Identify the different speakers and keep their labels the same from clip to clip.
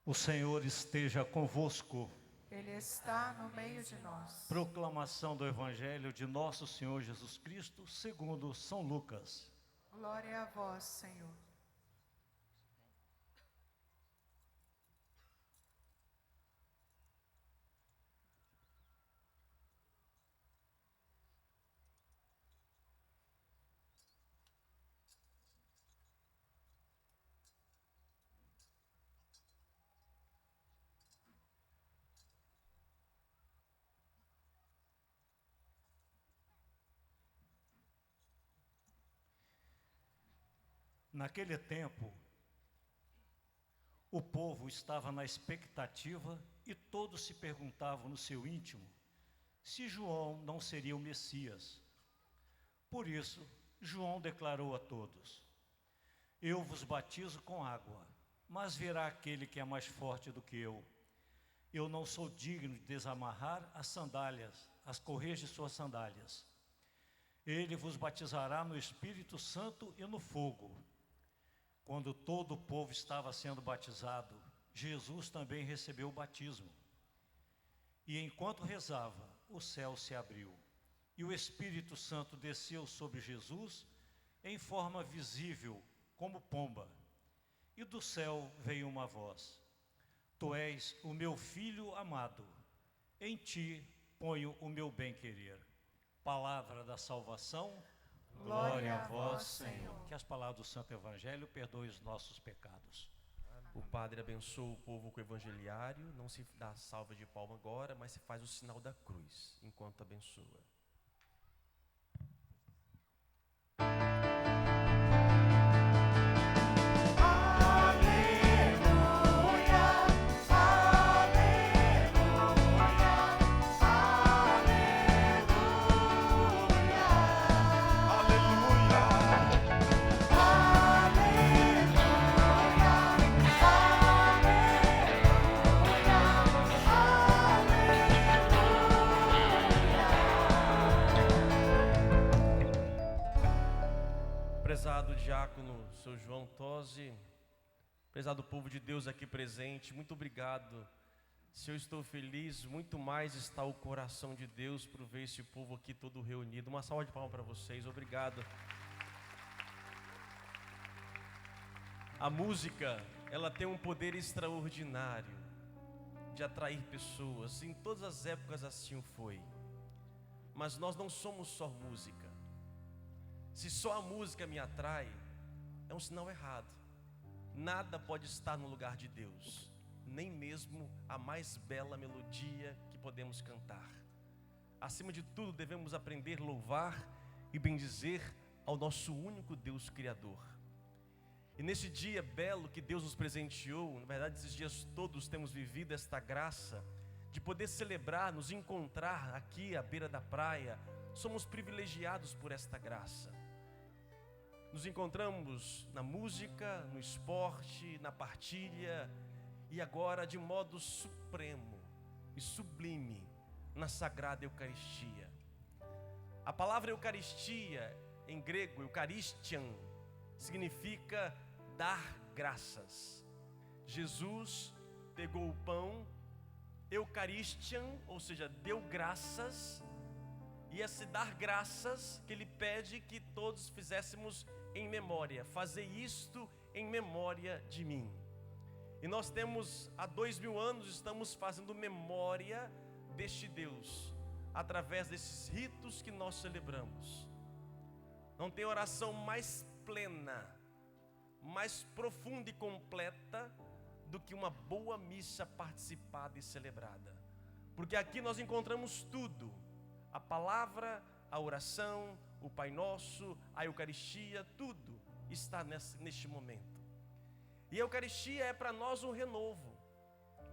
Speaker 1: O Senhor esteja convosco.
Speaker 2: Ele está no meio de nós.
Speaker 1: Proclamação do Evangelho de nosso Senhor Jesus Cristo, segundo São Lucas.
Speaker 2: Glória a vós, Senhor.
Speaker 1: Naquele tempo, o povo estava na expectativa e todos se perguntavam no seu íntimo se João não seria o Messias. Por isso, João declarou a todos: Eu vos batizo com água, mas virá aquele que é mais forte do que eu. Eu não sou digno de desamarrar as sandálias, as correias de suas sandálias. Ele vos batizará no Espírito Santo e no fogo. Quando todo o povo estava sendo batizado, Jesus também recebeu o batismo. E enquanto rezava, o céu se abriu, e o Espírito Santo desceu sobre Jesus em forma visível, como pomba. E do céu veio uma voz: Tu és o meu Filho amado, em ti ponho o meu bem-querer. Palavra da salvação.
Speaker 2: Glória a vós, Senhor.
Speaker 1: Que as palavras do Santo Evangelho perdoem os nossos pecados.
Speaker 3: O Padre abençoa o povo com o evangeliário, não se dá salva de palma agora, mas se faz o sinal da cruz, enquanto abençoa. Prezado diácono Sr. João Tosi, prezado povo de Deus aqui presente, muito obrigado. Se eu estou feliz, muito mais está o coração de Deus por ver esse povo aqui todo reunido. Uma salva de palmas para vocês, obrigado. A música, ela tem um poder extraordinário de atrair pessoas, em todas as épocas assim foi. Mas nós não somos só música. Se só a música me atrai, é um sinal errado. Nada pode estar no lugar de Deus, nem mesmo a mais bela melodia que podemos cantar. Acima de tudo, devemos aprender a louvar e bendizer ao nosso único Deus Criador. E nesse dia belo que Deus nos presenteou, na verdade esses dias todos temos vivido esta graça de poder celebrar, nos encontrar aqui à beira da praia. Somos privilegiados por esta graça. Nos encontramos na música, no esporte, na partilha e agora de modo supremo e sublime na Sagrada Eucaristia. A palavra Eucaristia em grego, Eucharistian, significa dar graças. Jesus pegou o pão, Eucharistian, ou seja, deu graças, e esse dar graças que ele pede que todos fizéssemos em memória, fazer isto em memória de mim. E nós temos há 2000 anos, estamos fazendo memória deste Deus, através desses ritos que nós celebramos. Não tem oração mais plena, mais profunda e completa do que uma boa missa participada e celebrada. Porque aqui nós encontramos tudo: a palavra, a oração, o Pai Nosso, a Eucaristia, tudo está neste momento. E a Eucaristia é para nós um renovo,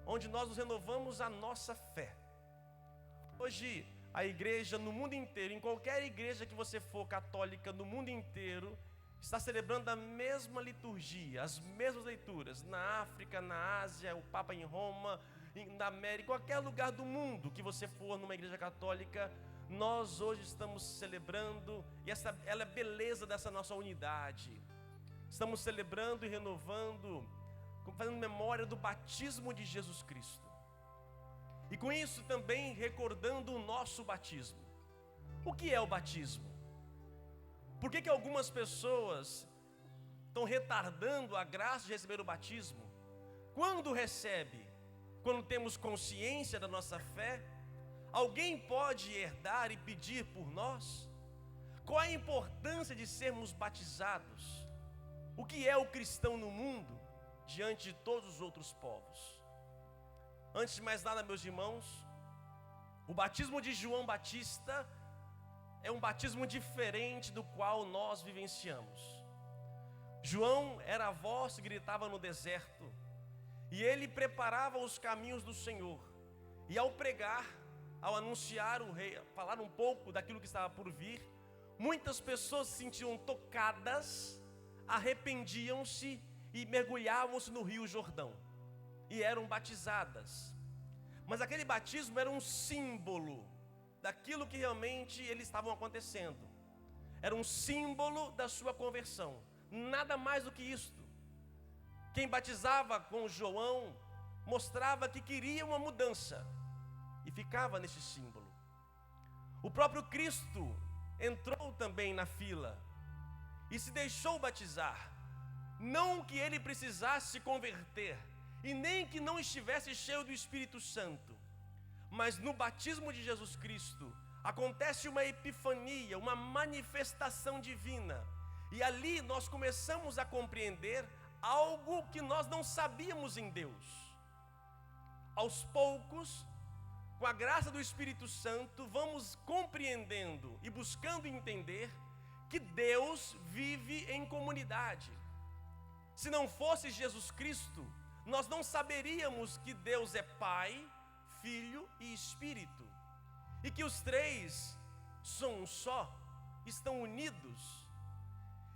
Speaker 3: onde nós nos renovamos a nossa fé. Hoje a igreja no mundo inteiro, em qualquer igreja que você for católica no mundo inteiro, está celebrando a mesma liturgia, as mesmas leituras. Na África, na Ásia, o Papa em Roma, na América, qualquer lugar do mundo que você for numa igreja católica, nós hoje estamos celebrando, e ela é a beleza dessa nossa unidade. Estamos celebrando e renovando, fazendo memória memória do batismo de Jesus Cristo. E com isso também recordando o nosso batismo. O que é o batismo? Por que algumas pessoas estão retardando a graça de receber o batismo? Quando recebe? Quando temos consciência da nossa fé? Alguém pode herdar e pedir por nós? Qual a importância de sermos batizados? O que é o cristão no mundo diante de todos os outros povos? Antes de mais nada, meus irmãos, o batismo de João Batista é um batismo diferente do qual nós vivenciamos. João era a voz que gritava no deserto, e ele preparava os caminhos do Senhor. E ao pregar, ao anunciar o rei, falar um pouco daquilo que estava por vir, muitas pessoas se sentiam tocadas, arrependiam-se e mergulhavam-se no Rio Jordão e eram batizadas. Mas aquele batismo era um símbolo daquilo que realmente eles estavam acontecendo. Era um símbolo da sua conversão, nada mais do que isto. Quem batizava com João mostrava que queria uma mudança e ficava nesse símbolo. O próprio Cristo entrou também na fila e se deixou batizar. Não que ele precisasse se converter e nem que não estivesse cheio do Espírito Santo, mas no batismo de Jesus Cristo acontece uma epifania, uma manifestação divina, e ali nós começamos a compreender algo que nós não sabíamos em Deus. Aos poucos, com a graça do Espírito Santo, vamos compreendendo e buscando entender que Deus vive em comunidade. Se não fosse Jesus Cristo, nós não saberíamos que Deus é Pai, Filho e Espírito, e que os três são um só, estão unidos.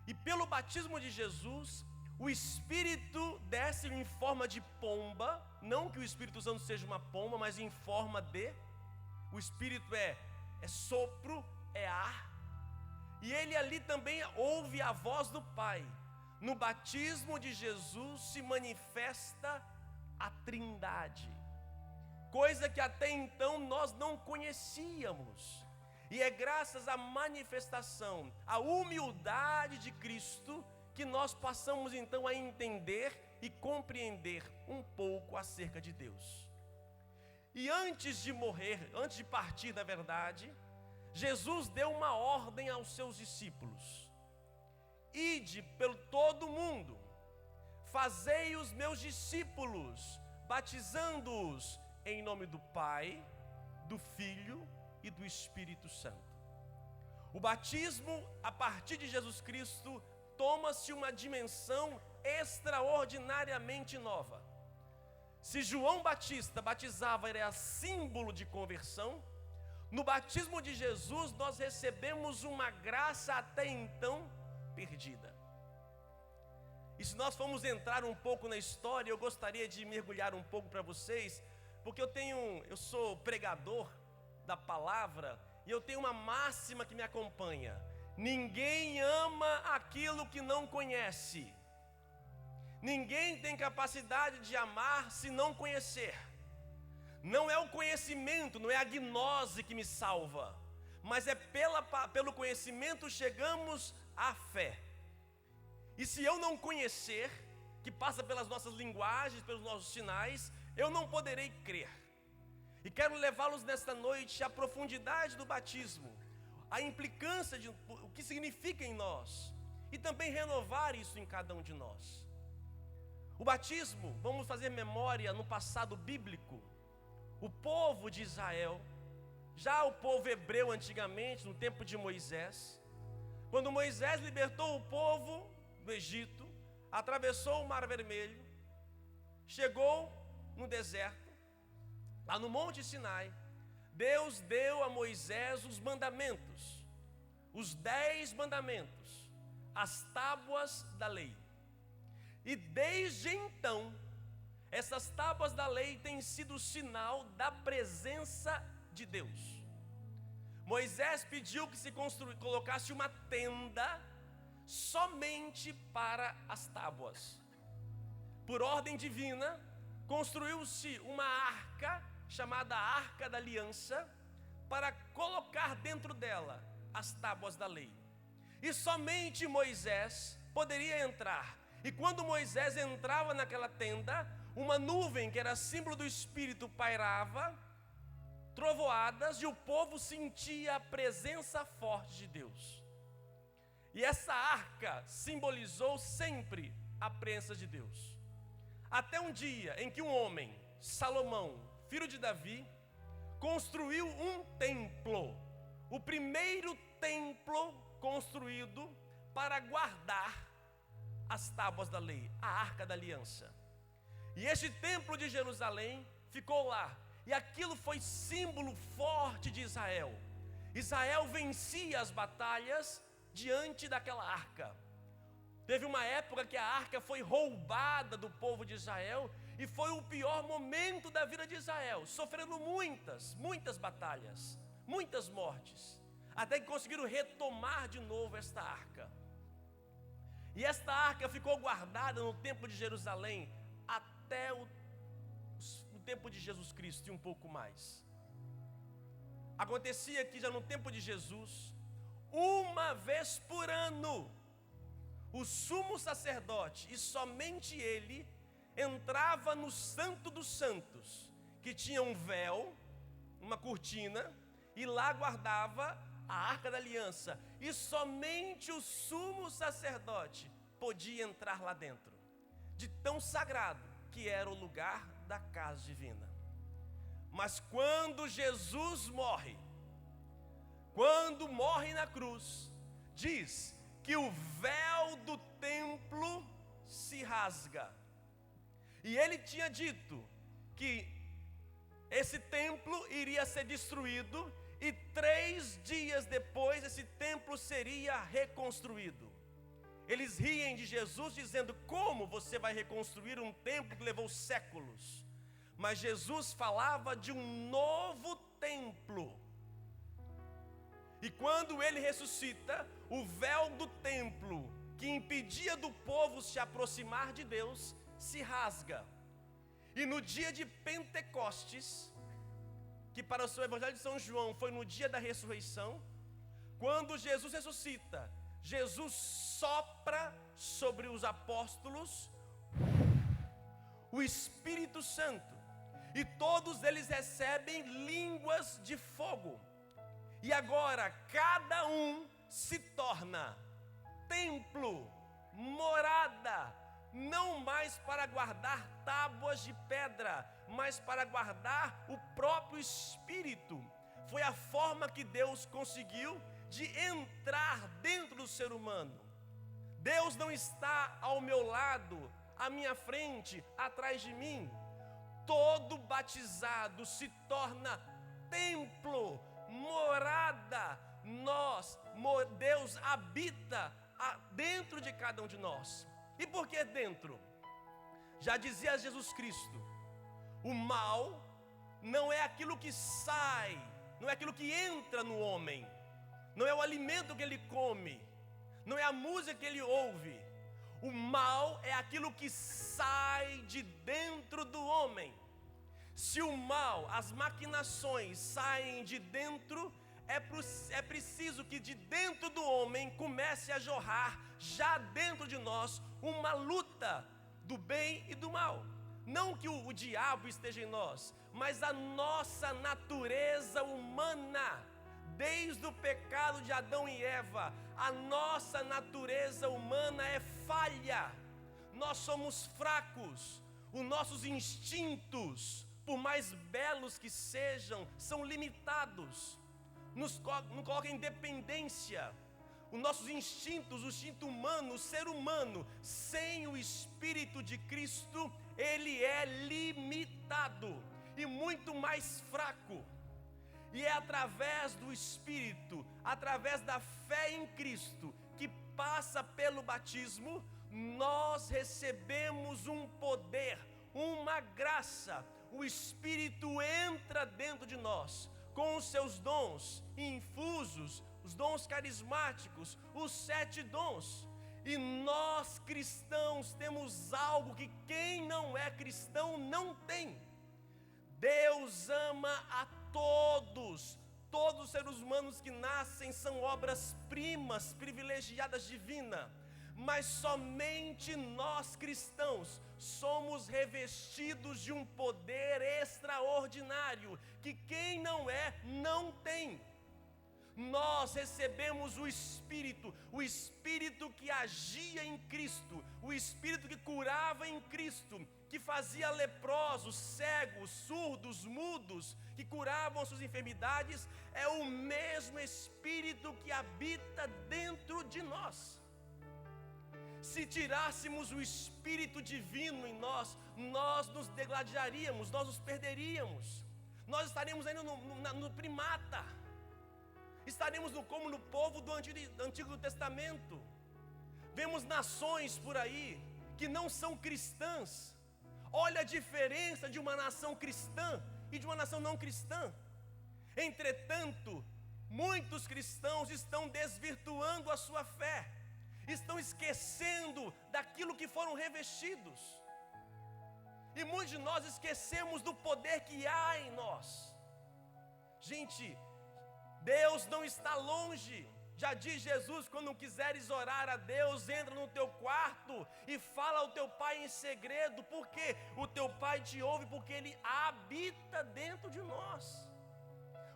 Speaker 3: E pelo batismo de Jesus, o Espírito desce em forma de pomba, não que o Espírito Santo seja uma pomba, mas em forma de, o Espírito é sopro, é ar, e ele ali também ouve a voz do Pai. No batismo de Jesus se manifesta a Trindade, coisa que até então nós não conhecíamos, e é graças à manifestação, à humildade de Cristo, que nós passamos então a entender e compreender um pouco acerca de Deus. E antes de morrer, antes de partir na verdade, Jesus deu uma ordem aos seus discípulos: ide pelo todo o mundo, fazei os meus discípulos, batizando-os em nome do Pai, do Filho e do Espírito Santo. O batismo, a partir de Jesus Cristo, toma-se uma dimensão extraordinariamente nova. Se João Batista batizava, era símbolo de conversão, no batismo de Jesus nós recebemos uma graça até então perdida. E se nós formos entrar um pouco na história, eu gostaria de mergulhar um pouco para vocês, porque eu sou pregador da palavra, e eu tenho uma máxima que me acompanha: ninguém ama aquilo que não conhece. Ninguém tem capacidade de amar se não conhecer. Não é o conhecimento, não é a gnose que me salva, mas é pelo conhecimento chegamos à fé. E se eu não conhecer, que passa pelas nossas linguagens, pelos nossos sinais, eu não poderei crer. E quero levá-los nesta noite à profundidade do batismo, a implicância de o que significa em nós, e também renovar isso em cada um de nós. O batismo, vamos fazer memória no passado bíblico. O povo de Israel, já o povo hebreu antigamente, no tempo de Moisés, quando Moisés libertou o povo do Egito, atravessou o Mar Vermelho, chegou no deserto, lá no Monte Sinai, Deus deu a Moisés os mandamentos, os 10 mandamentos, as tábuas da lei. E desde então, essas tábuas da lei têm sido sinal da presença de Deus. Moisés pediu que se colocasse uma tenda somente para as tábuas. Por ordem divina, construiu-se uma arca, chamada Arca da Aliança, para colocar dentro dela as tábuas da lei. E somente Moisés poderia entrar. E quando Moisés entrava naquela tenda, uma nuvem, que era símbolo do Espírito, pairava, trovoadas, e o povo sentia a presença forte de Deus. E essa arca simbolizou sempre a presença de Deus. Até um dia em que um homem, Salomão, filho de Davi, construiu um templo, o primeiro templo construído para guardar as tábuas da lei, a Arca da Aliança. E este templo de Jerusalém ficou lá, e aquilo foi símbolo forte de Israel. Israel vencia as batalhas diante daquela arca. Teve uma época que a arca foi roubada do povo de Israel, e foi o pior momento da vida de Israel, sofrendo muitas batalhas, muitas mortes, até que conseguiram retomar de novo esta arca. E esta arca ficou guardada no templo de Jerusalém até o tempo de Jesus Cristo e um pouco mais. Acontecia que já no tempo de Jesus, uma vez por ano, o sumo sacerdote, e somente ele, entrava no Santo dos Santos, que tinha um véu, uma cortina, e lá guardava a Arca da Aliança, e somente o sumo sacerdote podia entrar lá dentro, de tão sagrado que era o lugar da casa divina. Mas quando Jesus morre, quando morre na cruz, diz que o véu do templo se rasga. E ele tinha dito que esse templo iria ser destruído, e 3 dias depois esse templo seria reconstruído. Eles riem de Jesus dizendo: como você vai reconstruir um templo que levou séculos? Mas Jesus falava de um novo templo. E quando ele ressuscita, o véu do templo, que impedia do povo se aproximar de Deus, se rasga. E no dia de Pentecostes, que para o seu Evangelho de São João foi no dia da ressurreição, quando Jesus ressuscita, Jesus sopra sobre os apóstolos o Espírito Santo, e todos eles recebem línguas de fogo. E agora cada um se torna templo, morada, não mais para guardar tábuas de pedra, mas para guardar o próprio Espírito. Foi a forma que Deus conseguiu de entrar dentro do ser humano. Deus não está ao meu lado, à minha frente, atrás de mim. Todo batizado se torna templo, morada. Deus habita dentro de cada um de nós. E por que dentro? Já dizia Jesus Cristo: o mal não é aquilo que sai, não é aquilo que entra no homem, não é o alimento que ele come, não é a música que ele ouve. O mal é aquilo que sai de dentro do homem. Se o mal, as maquinações saem de dentro, é preciso que de dentro do homem comece a jorrar, já dentro de nós, uma luta do bem e do mal. Não que o diabo esteja em nós, mas a nossa natureza humana, desde o pecado de Adão e Eva, a nossa natureza humana é falha. Nós somos fracos, os nossos instintos, por mais belos que sejam, são limitados, nos colocam em dependência. Os nossos instintos, o instinto humano, o ser humano, sem o Espírito de Cristo, ele é limitado e muito mais fraco. E é através do Espírito, através da fé em Cristo, que passa pelo batismo, nós recebemos um poder, uma graça. O Espírito entra dentro de nós, com os seus dons infusos, os dons carismáticos, os 7 dons. E nós cristãos temos algo que quem não é cristão não tem. Deus ama a todos. Todos os seres humanos que nascem são obras-primas, privilegiadas divinas. Mas somente nós cristãos somos revestidos de um poder extraordinário que quem não é, não tem. Nós recebemos o Espírito que agia em Cristo, o Espírito que curava em Cristo, que fazia leprosos, cegos, surdos, mudos, que curavam suas enfermidades, é o mesmo Espírito que habita dentro de nós. Se tirássemos o Espírito Divino em nós, nós nos degladiaríamos, nós nos perderíamos, nós estaríamos ainda no primata, estaríamos como no povo do Antigo Testamento. Vemos nações por aí que não são cristãs. Olha a diferença de uma nação cristã e de uma nação não cristã. Entretanto, muitos cristãos estão desvirtuando a sua fé, estão esquecendo daquilo que foram revestidos. E muitos de nós esquecemos do poder que há em nós. Gente, Deus não está longe. Já diz Jesus: quando quiseres orar a Deus, entra no teu quarto e fala ao teu Pai em segredo, porque o teu Pai te ouve, porque Ele habita dentro de nós.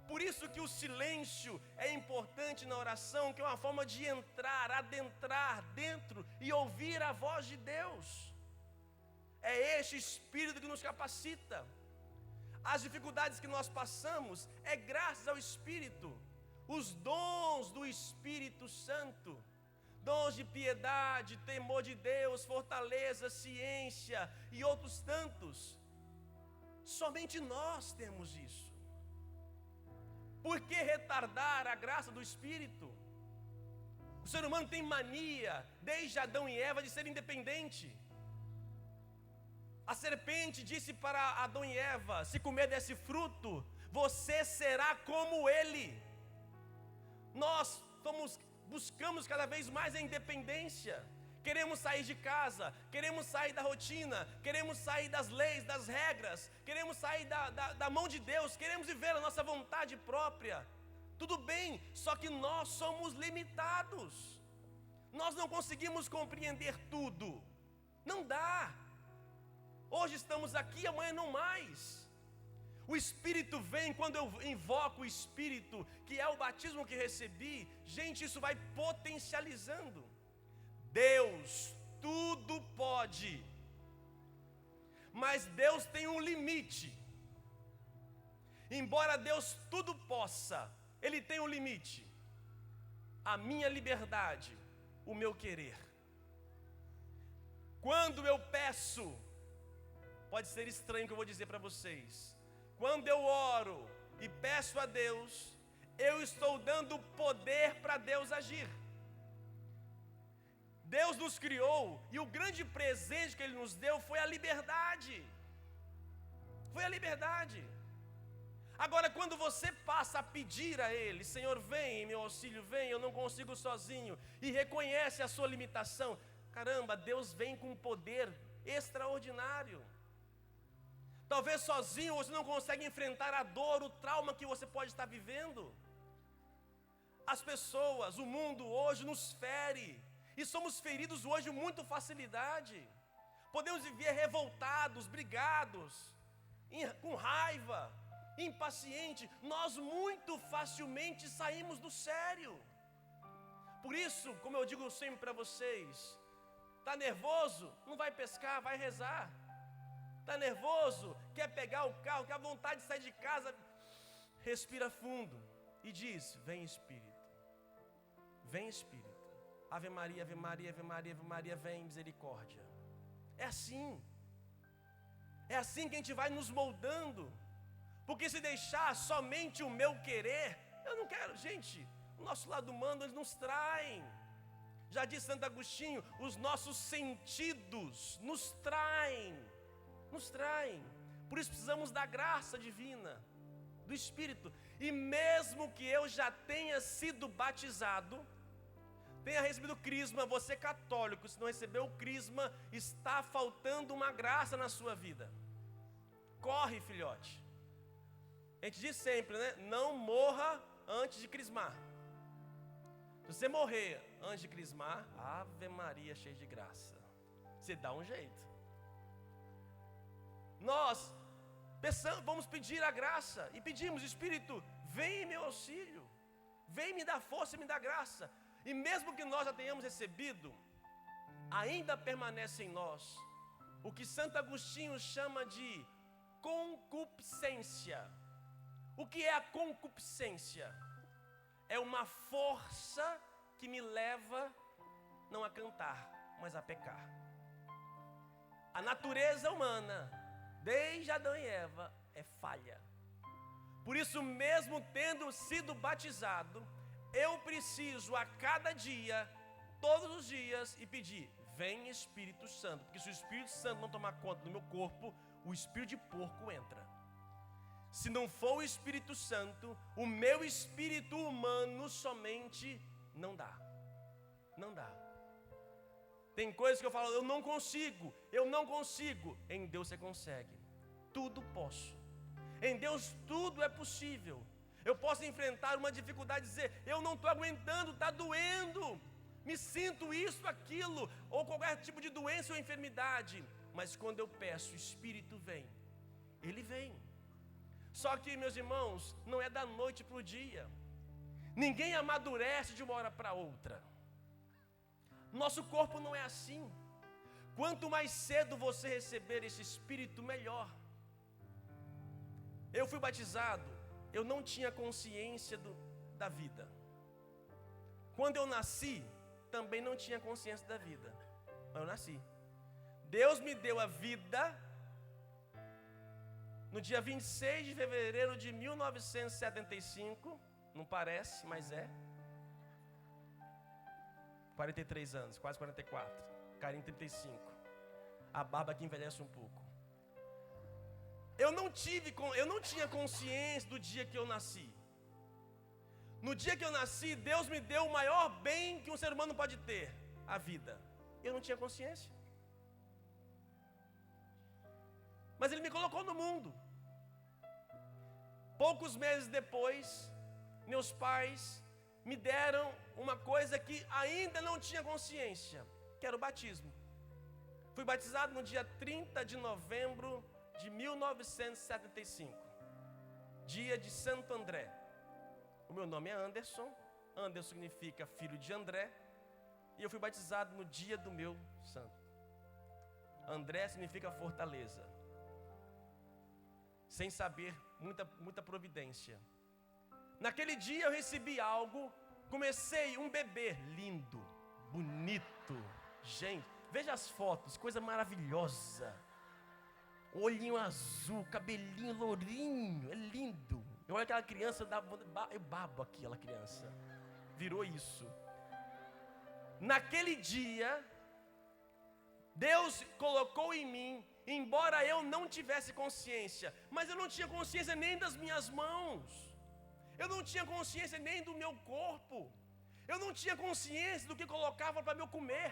Speaker 3: Por isso que o silêncio é importante na oração, que é uma forma de entrar, adentrar dentro e ouvir a voz de Deus. É este Espírito que nos capacita. As dificuldades que nós passamos é graças ao Espírito. Os dons do Espírito Santo, dons de piedade, temor de Deus, fortaleza, ciência e outros tantos, somente nós temos isso. Por que retardar a graça do Espírito? O ser humano tem mania, desde Adão e Eva, de ser independente. A serpente disse para Adão e Eva: se comer desse fruto, você será como ele. Nós buscamos cada vez mais a independência. Queremos sair de casa, queremos sair da rotina, queremos sair das leis, das regras, queremos sair da mão de Deus, queremos viver a nossa vontade própria. Tudo bem, só que nós somos limitados. Nós não conseguimos compreender tudo. Não dá. Hoje estamos aqui, amanhã não mais. O Espírito vem, quando eu invoco o Espírito, que é o batismo que recebi, gente, isso vai potencializando. Deus tudo pode, mas Deus tem um limite. Embora Deus tudo possa, Ele tem um limite. A minha liberdade, o meu querer. Quando eu peço, pode ser estranho o que eu vou dizer para vocês, quando eu oro e peço a Deus, eu estou dando poder para Deus agir. Deus nos criou e o grande presente que Ele nos deu foi a liberdade. Foi a liberdade. Agora, quando você passa a pedir a Ele: Senhor, vem em meu auxílio, vem, eu não consigo sozinho, e reconhece a sua limitação, caramba, Deus vem com um poder extraordinário. Talvez sozinho você não consegue enfrentar a dor, o trauma que você pode estar vivendo. As pessoas, o mundo hoje nos fere, e somos feridos hoje com muita facilidade. Podemos viver revoltados, brigados, com raiva, impaciente. Nós muito facilmente saímos do sério. Por isso, como eu digo sempre para vocês, está nervoso? Não vai pescar, vai rezar. Está nervoso? Quer pegar o carro, quer vontade de sair de casa? Respira fundo e diz: vem Espírito, vem Espírito. Ave Maria, Ave Maria, Ave Maria, Ave Maria, vem misericórdia. É assim que a gente vai nos moldando. Porque se deixar somente o meu querer, eu não quero. Gente, o nosso lado humano, eles nos traem. Já disse Santo Agostinho, os nossos sentidos nos traem. Por isso precisamos da graça divina, do Espírito. E mesmo que eu já tenha sido batizado, tenha recebido crisma, você católico, se não recebeu o crisma, está faltando uma graça na sua vida. Corre, filhote. A gente diz sempre, né? Não morra antes de crismar. Se você morrer antes de crismar, Ave Maria cheia de graça. Você dá um jeito. Nós vamos pedir a graça e pedimos: Espírito, vem em meu auxílio, vem me dar força e me dar graça. E mesmo que nós já tenhamos recebido, ainda permanece em nós o que Santo Agostinho chama de concupiscência. O que é a concupiscência? É uma força que me leva não a cantar, mas a pecar. A natureza humana, desde Adão e Eva, é falha. Por isso, mesmo tendo sido batizado, eu preciso a cada dia, todos os dias, e pedir: vem Espírito Santo. Porque se o Espírito Santo não tomar conta do meu corpo, o espírito de porco entra. Se não for o Espírito Santo, o meu espírito humano somente não dá. Não dá. Tem coisas que eu falo: eu não consigo. Em Deus você consegue. Tudo posso. Em Deus tudo é possível. Eu posso enfrentar uma dificuldade e dizer: eu não estou aguentando, está doendo, me sinto isso, aquilo, ou qualquer tipo de doença ou enfermidade. Mas quando eu peço, o Espírito vem. Ele vem. Só que, meus irmãos, não é da noite para o dia. Ninguém amadurece de uma hora para outra. Nosso corpo não é assim. Quanto mais cedo você receber esse Espírito, melhor. Eu fui batizado, eu não tinha consciência da vida. Quando eu nasci, também não tinha consciência da vida. Mas eu nasci. Deus me deu a vida no dia 26 de fevereiro de 1975. Não parece, mas é. 43 anos, quase 44. Carinho 35. A barba que envelhece um pouco. Eu não tinha consciência do dia que eu nasci. No dia que eu nasci, Deus me deu o maior bem que um ser humano pode ter: a vida. Eu não tinha consciência. Mas Ele me colocou no mundo. Poucos meses depois, meus pais me deram uma coisa que ainda não tinha consciência, que era o batismo. Fui batizado no dia 30 de novembro de 1975, dia de Santo André. O meu nome é Anderson. Anderson significa filho de André. E eu fui batizado no dia do meu santo. André significa fortaleza. Sem saber, muita providência. Naquele dia eu recebi algo. Comecei um bebê lindo, bonito. Gente, veja as fotos, coisa maravilhosa. Olhinho azul, cabelinho lourinho, é lindo. Eu olho aquela criança, eu babo aquela criança. Virou isso. Naquele dia, Deus colocou em mim, embora eu não tivesse consciência, mas eu não tinha consciência nem das minhas mãos. Eu não tinha consciência nem do meu corpo. Eu não tinha consciência do que colocava para eu comer.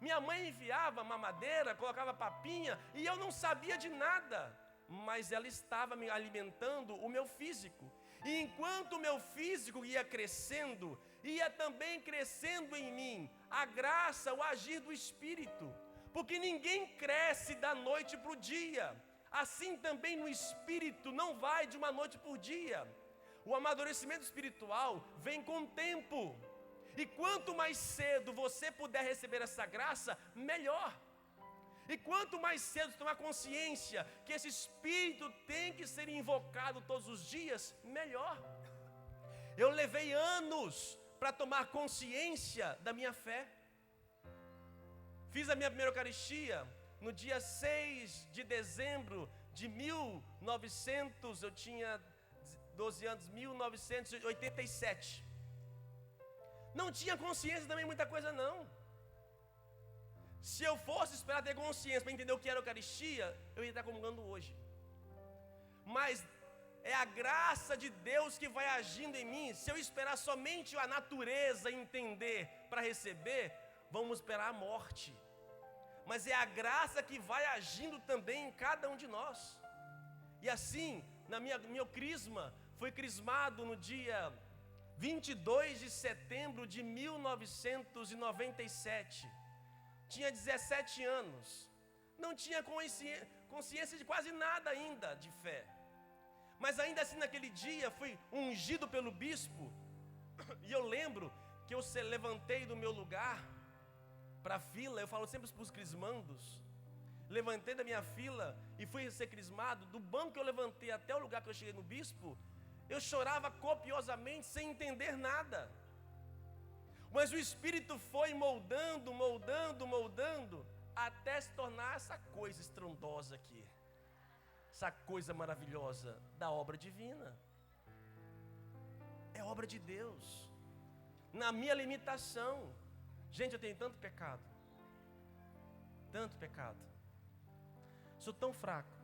Speaker 3: Minha mãe enviava mamadeira, colocava papinha, e eu não sabia de nada. Mas ela estava me alimentando o meu físico. E enquanto o meu físico ia crescendo, ia também crescendo em mim a graça, o agir do Espírito. Porque ninguém cresce da noite para o dia. Assim também no Espírito não vai de uma noite por dia. O amadurecimento espiritual vem com o tempo. E quanto mais cedo você puder receber essa graça, melhor. E quanto mais cedo tomar consciência que esse Espírito tem que ser invocado todos os dias, melhor. Eu levei anos para tomar consciência da minha fé. Fiz a minha primeira Eucaristia no dia 6 de dezembro de 1900, eu tinha 12 anos, 1987. Não tinha consciência também muita coisa não. Se eu fosse esperar ter consciência para entender o que era a Eucaristia, eu ia estar comungando hoje. Mas é a graça de Deus que vai agindo em mim. Se eu esperar somente a natureza entender para receber, vamos esperar a morte. Mas é a graça que vai agindo também em cada um de nós. E assim, meu crisma foi crismado no dia 22 de setembro de 1997. Tinha 17 anos. Não tinha consciência de quase nada ainda de fé. Mas ainda assim naquele dia fui ungido pelo bispo. E eu lembro que eu levantei do meu lugar para a fila. Eu falo sempre para os crismandos. Levantei da minha fila e fui ser crismado. Do banco que eu levantei até o lugar que eu cheguei no bispo, eu chorava copiosamente sem entender nada. Mas o Espírito foi moldando, até se tornar essa coisa estrondosa aqui. Essa coisa maravilhosa da obra divina. É obra de Deus. Na minha limitação. Gente, eu tenho tanto pecado. Tanto pecado. Sou tão fraco.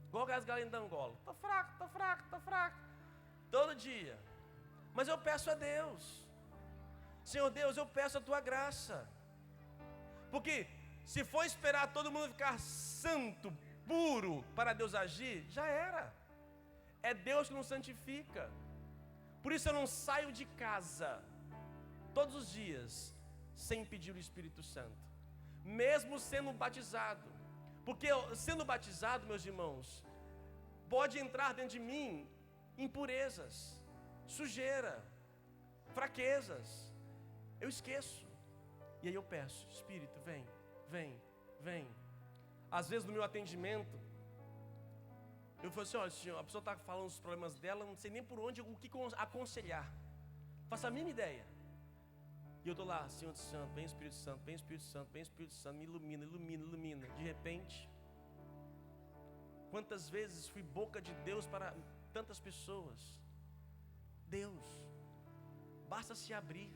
Speaker 3: Igual as galinhas da Angola. Tô fraco. Todo dia. Mas eu peço a Deus. Senhor Deus, eu peço a tua graça. Porque se for esperar todo mundo ficar santo, puro, para Deus agir, já era. É Deus que nos santifica. Por isso eu não saio de casa todos os dias sem pedir o Espírito Santo, mesmo sendo batizado. Porque sendo batizado, meus irmãos, pode entrar dentro de mim impurezas, sujeira, fraquezas. Eu esqueço. E aí eu peço, Espírito, vem. Às vezes no meu atendimento, eu falo assim, olha, senhor, a pessoa está falando os problemas dela, não sei nem por onde, o que aconselhar. Faço a mínima ideia. E eu estou lá, Senhor Santo, vem Espírito Santo, vem Espírito Santo, vem Espírito Santo, me ilumina. De repente, quantas vezes fui boca de Deus para tantas pessoas. Deus, basta se abrir.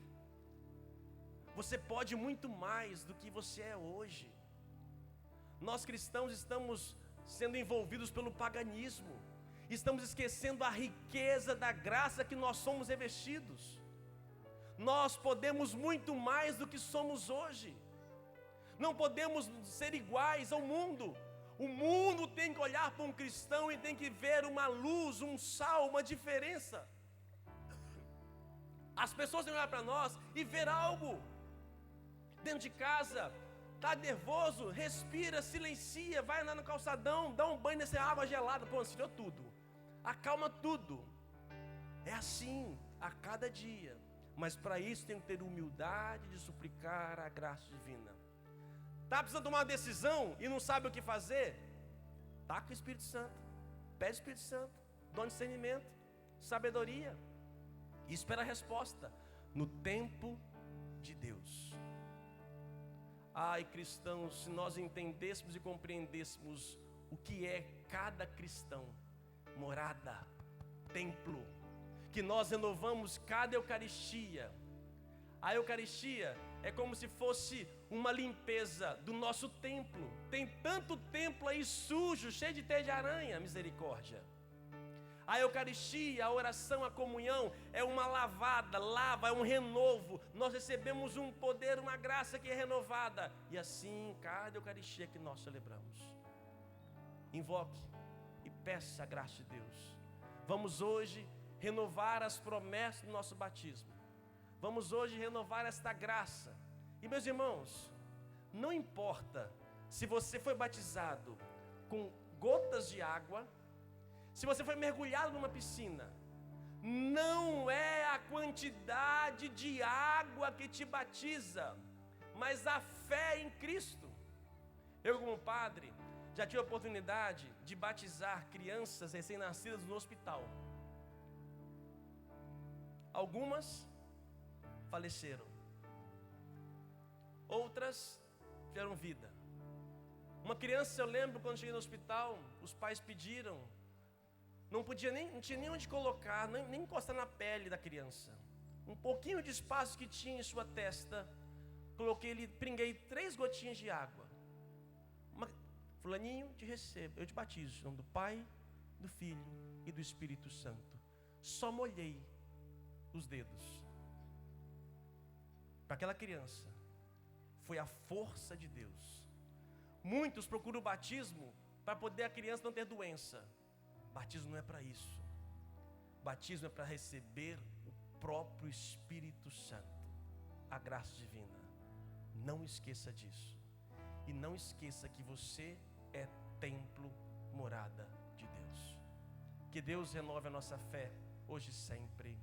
Speaker 3: Você pode muito mais do que você é hoje. Nós cristãos estamos sendo envolvidos pelo paganismo. Estamos esquecendo a riqueza da graça que nós somos revestidos. Nós podemos muito mais do que somos hoje. Não podemos ser iguais ao mundo. O mundo tem que olhar para um cristão e tem que ver uma luz, um sal, uma diferença. As pessoas têm que olhar para nós e ver algo. Dentro de casa, está nervoso, respira, silencia, vai lá no calçadão, dá um banho nessa água gelada, pô, esfriou tudo. Acalma tudo. É assim, a cada dia. Mas para isso tem que ter humildade de suplicar a graça divina. Está precisando tomar uma decisão e não sabe o que fazer? Está com o Espírito Santo. Pede o Espírito Santo. Dom de discernimento, sabedoria. E espera a resposta no tempo de Deus. Ai, cristãos, se nós entendêssemos e compreendêssemos o que é cada cristão, morada, templo, que nós renovamos cada Eucaristia. A Eucaristia é como se fosse uma limpeza do nosso templo. Tem tanto templo aí sujo, cheio de teia de aranha, misericórdia. A Eucaristia, a oração, a comunhão é uma lavada, é um renovo. Nós recebemos um poder, uma graça que é renovada. E assim, cada Eucaristia que nós celebramos. Invoque e peça a graça de Deus. Vamos hoje renovar as promessas do nosso batismo. Vamos hoje renovar esta graça. E meus irmãos, não importa se você foi batizado com gotas de água, se você foi mergulhado numa piscina, não é a quantidade de água que te batiza, mas a fé em Cristo. Eu, como padre, já tive a oportunidade de batizar crianças recém-nascidas no hospital. Algumas faleceram, outras tiveram vida. Uma criança, eu lembro, quando cheguei no hospital, os pais pediram, não tinha nem onde colocar, nem encostar na pele da criança. Um pouquinho de espaço que tinha em sua testa, pinguei 3 gotinhas de água. Fulaninho, te recebo, eu te batizo, em nome do Pai, do Filho e do Espírito Santo. Só molhei os dedos. Para aquela criança, foi a força de Deus. Muitos procuram o batismo para poder a criança não ter doença. Batismo não é para isso. Batismo é para receber o próprio Espírito Santo, a graça divina. Não esqueça disso. E não esqueça que você é templo, morada de Deus. Que Deus renove a nossa fé, hoje e sempre.